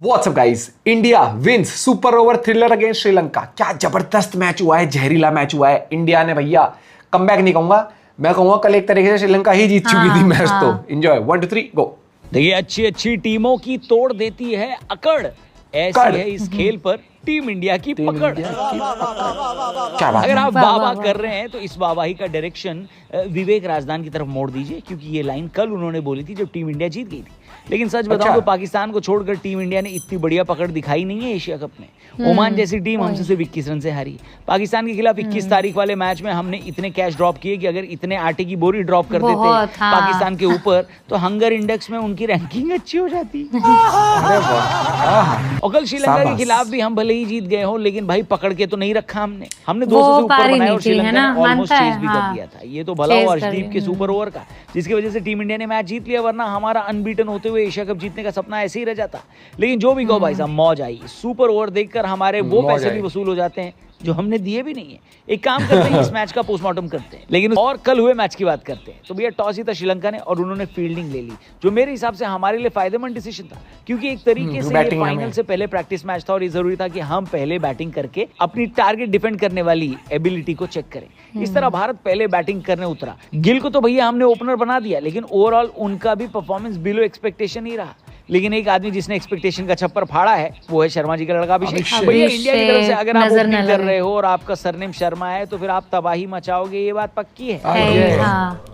WhatsApp guys, India wins super over thriller against Sri Lanka. क्या जबरदस्त match हुआ है, जहरीला मैच हुआ है। इंडिया ने भैया कमबैक नहीं कहूंगा, मैं कहूंगा कल एक तरीके से श्रीलंका ही जीत चुकी थी मैच। तो एंजॉय 1 2 3 गो। देखिए अच्छी अच्छी टीमों की तोड़ देती है अकड़, ऐसी है इस खेल पर टीम इंडिया की पकड़। क्या बात। अगर आप वाह कर रहे हैं तो इस वाहवाही का डायरेक्शन विवेक राजदान की तरफ मोड़ दीजिए, क्योंकि ये लाइन कल उन्होंने बोली थी जब टीम इंडिया जीत गई थी। लेकिन सच बताऊं तो पाकिस्तान को छोड़कर टीम इंडिया ने इतनी बढ़िया पकड़ दिखाई नहीं है एशिया कप में। ओमान जैसी टीम हमसे सिर्फ 21 रन से हारी। पाकिस्तान के खिलाफ 21 तारीख वाले मैच में हमने इतने कैश ड्रॉप किए कि अगर इतने आटे की बोरी ड्रॉप कर देते पाकिस्तान के ऊपर तो हंगर इंडेक्स में उनकी रैंकिंग अच्छी हो जाती। और कल श्रीलंका के खिलाफ भी हम भले ही जीत गए हो, लेकिन भाई पकड़ के तो नहीं रखा हमने 200 से ऊपर बनाया और श्रीलंका ने ऑलमोस्ट चेज भी कर दिया था। ये तो भला हुआ अर्शदीप के सुपर ओवर का, जिसकी वजह से टीम इंडिया ने मैच जीत लिया, वरना हमारा अनबीटन होते हुए एशिया कप जीतने का सपना ऐसे ही रह जाता। लेकिन जो भी कहो भाई साहब, मौज आई। सुपर ओवर देखकर हमारे वो पैसे भी वसूल हो जाते हैं जो हमने दिए भी नहीं है। एक काम करते हैं, इस मैच का पोस्टमार्टम करते हैं, लेकिन और कल हुए मैच की बात करते हैं। तो भैया टॉस ही था श्रीलंका ने और उन्होंने फील्डिंग ले ली, जो मेरे हिसाब से हमारे लिए फायदेमंद डिसीजन था, क्योंकि एक तरीके से ये फाइनल से पहले प्रैक्टिस मैच था और ये जरूरी था कि हम पहले बैटिंग करके अपनी टारगेट डिफेंड करने वाली एबिलिटी को चेक करें। इस तरह भारत पहले बैटिंग करने उतरा। गिल को तो भैया हमने ओपनर बना दिया, लेकिन ओवरऑल उनका भी परफॉर्मेंस बिलो एक्सपेक्टेशन ही रहा। लेकिन एक आदमी जिसने एक्सपेक्टेशन का छप्पर फाड़ा है वो है शर्मा जी का लड़का अभिषेक। भैया इंडिया की तरफ से अगर आप ओपनिंग कर रहे हो और आपका सरनेम शर्मा है तो फिर आप तबाही मचाओगे, ये बात पक्की है।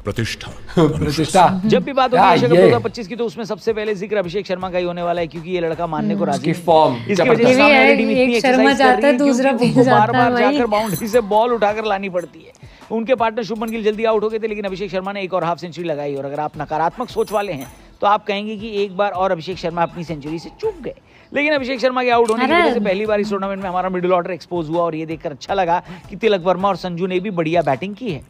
प्रतिष्ठा जब भी बात होगी एशिया कप 2025 की तो उसमें सबसे पहले जिक्र अभिषेक शर्मा का ही होने वाला है, क्योंकि ये लड़का मानने को राजी है। इसकी वजह से सामने वाली टीम इतनी एक्सरसाइज कर रही है क्योंकि बार-बार जाकर बाउंड्री से बॉल उठाकर लानी पड़ती है। उनके पार्टनर शुभमन गिल जल्दी आउट हो गए थे, लेकिन अभिषेक शर्मा ने एक और हाफ सेंचुरी लगाई। और अगर आप नकारात्मक सोच वाले हैं तो आप कहेंगे कि एक बार और अभिषेक शर्मा अपनी सेंचुरी से चूक गए। लेकिन अभिषेक शर्मा के आउट होने की वजह से पहली बार इस टूर्नामेंट में हमारा मिडिल ऑर्डर एक्सपोज हुआ और ये देखकर अच्छा लगा कि तिलक वर्मा और संजू ने भी बढ़िया बैटिंग की है।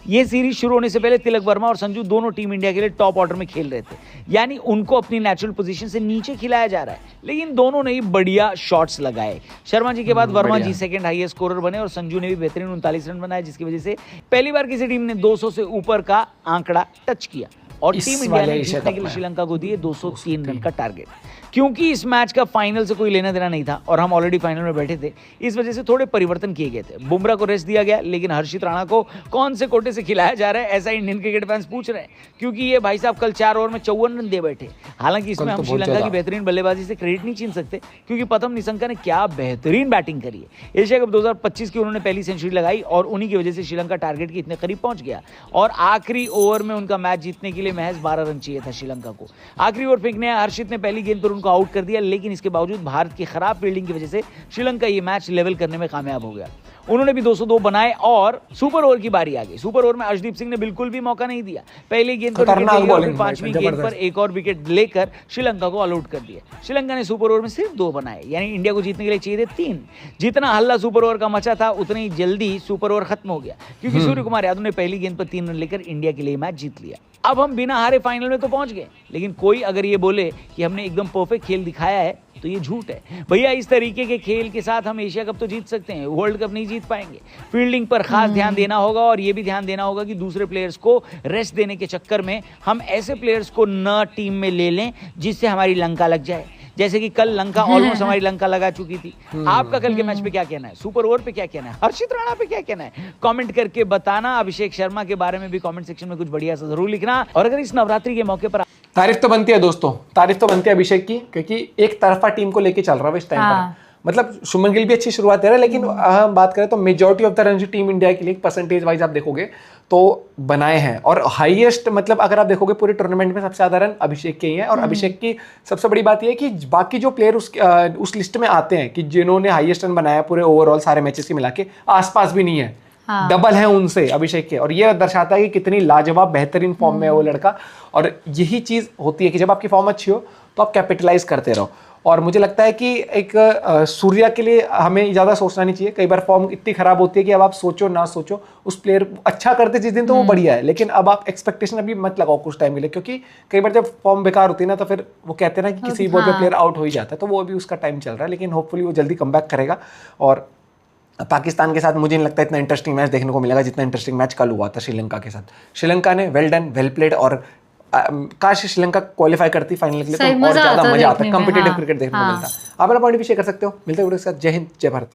ये सीरीज शुरू होने से पहले तिलक वर्मा और संजू दोनों टीम इंडिया के लिए टॉप ऑर्डर में खेल रहे थे, यानी उनको अपनी नेचुरल पोजीशन से नीचे खिलाया जा रहा है, लेकिन दोनों ने ही बढ़िया शॉट्स लगाए। शर्मा जी के बाद वर्मा जी सेकंड हाईएस्ट स्कोरर बने और संजू ने भी बेहतरीन 39 रन बनाए, जिसकी वजह से पहली बार किसी टीम ने 200 से ऊपर का आंकड़ा टच किया। और टीम इंडिया ने जीतने के लिए श्रीलंका को दिए 203 रन का टारगेट। क्योंकि इस मैच का फाइनल से कोई लेना देना नहीं था और हम ऑलरेडी फाइनल में बैठे थे, इस वजह से थोड़े परिवर्तन किए गए थे। बुमराह को रेस्ट दिया गया, लेकिन हर्षित राणा को कौन से कोटे से खिलाया जा रहा है ऐसा इंडियन क्रिकेट फैंस पूछ रहे हैं, क्योंकि ये भाई साहब कल 4 ओवर में 54 रन दे बैठे। हालांकि इसमें हम श्रीलंका की बेहतरीन बल्लेबाजी से क्रेडिट नहीं छीन सकते, क्योंकि प्रथम निशंका ने क्या बेहतरीन बैटिंग करी है। एशिया कप 2025 की उन्होंने पहली सेंचुरी लगाई और उन्हीं की वजह से श्रीलंका टारगेट के इतने करीब पहुंच गया। और आखिरी ओवर में उनका मैच जीतने के लिए महज 12 रन चाहिए था श्रीलंका को। आखिरी ओवर फेंकने हर्षित ने पहली गेंद पर उनको आउट कर दिया, लेकिन इसके बावजूद भारत की खराब फील्डिंग की वजह से श्रीलंका ये मैच लेवल करने में कामयाब हो गया। उन्होंने भी 202 बनाए और सुपर ओवर की बारी आ गई। सुपर ओवर में अर्शदीप सिंह ने बिल्कुल भी मौका नहीं दिया। पहली गेंद पर विकेट, पांचवी गेंद पर एक और विकेट लेकर श्रीलंका को ऑल आउट कर दिया। श्रीलंका ने सुपर ओवर में सिर्फ 2 बनाए, यानी इंडिया को जीतने के लिए चाहिए थे 3। जितना हल्ला सुपर ओवर का मचा था उतनी जल्दी सुपर ओवर खत्म हो गया, क्योंकि सूर्य कुमार यादव ने पहली गेंद पर 3 रन लेकर इंडिया के लिए मैच जीत लिया। अब हम बिना हारे फाइनल में तो पहुंच गए, लेकिन कोई अगर ये बोले कि हमने एकदम परफेक्ट खेल दिखाया है तो ये झूठ है। भैया इस तरीके के खेल के साथ हम एशिया कप तो जीत सकते हैं, वर्ल्ड कप नहीं जीत पाएंगे। फील्डिंग पर खास ध्यान देना होगा और ये भी ध्यान देना होगा कि दूसरे प्लेयर्स को रेस्ट देने के चक्कर में हम ऐसे प्लेयर्स को न टीम में ले लें जिससे हमारी लंका लग जाए, जैसे कि कल लंका ऑलमोस्ट हमारी लंका लगा चुकी थी। आपका कल के मैच पे क्या कहना है, सुपर ओवर पे क्या कहना है, हर्षित राणा पे क्या कहना है, कमेंट करके बताना। अभिषेक शर्मा के बारे में भी कमेंट सेक्शन में कुछ बढ़िया सा जरूर लिखना। और अगर इस नवरात्रि के मौके पर तारीफ तो बनती है दोस्तों, तारीफ तो बनती है अभिषेक की, क्योंकि एक तरफा टीम को लेके चल रहा है इस टाइम पर। मतलब शुभमन गिल भी अच्छी शुरुआत दे रहा है, लेकिन हम बात करें तो majority of the run team India के लिए परसेंटेज वाइज आप देखोगे तो बनाए हैं। और हाईएस्ट मतलब अगर आप देखोगे पूरे टूर्नामेंट में सबसे ज्यादा रन अभिषेक के ही हैं। और अभिषेक की सबसे बड़ी बात यह है कि बाकी जो प्लेयर उस लिस्ट में आते हैं कि जिन्होंने हाईएस्ट रन बनाया पूरे ओवरऑल सारे मैचेस के मिला के, आसपास भी नहीं है, डबल है उनसे अभिषेक के। और ये दर्शाता है कि कितनी लाजवाब बेहतरीन फॉर्म में है वो लड़का। और यही चीज होती है कि जब आपकी फॉर्म अच्छी हो तो आप कैपिटलाइज करते रहो। और मुझे लगता है कि एक सूर्या के लिए हमें ज़्यादा सोचना नहीं चाहिए। कई बार फॉर्म इतनी खराब होती है कि अब आप सोचो ना सोचो, उस प्लेयर अच्छा करते जिस दिन तो वो बढ़िया है, लेकिन अब आप एक्सपेक्टेशन अभी मत लगाओ कुछ टाइम के लिए, क्योंकि कई बार जब फॉर्म बेकार होती है ना तो फिर वो कहते हैं ना कि किसी बॉल पे प्लेयर आउट हो ही जाता है। तो वो अभी उसका टाइम चल रहा है, लेकिन होपफुली वो जल्दी कमबैक करेगा। और पाकिस्तान के साथ मुझे नहीं लगता इतना इंटरेस्टिंग मैच देखने को मिलेगा जितना इंटरेस्टिंग मैच कल हुआ था श्रीलंका के साथ। श्रीलंका ने वेल डन, वेल प्लेड और काश श्रीलंका क्वालिफाई करती फाइनल के लिए, तो और ज्यादा मजा आता, कॉम्पिटेटिव क्रिकेट देखने को मिलता। आप अपना पॉइंट भी शेयर कर सकते हो। मिलते हैं वीडियो के साथ। जय हिंद, जय भारत।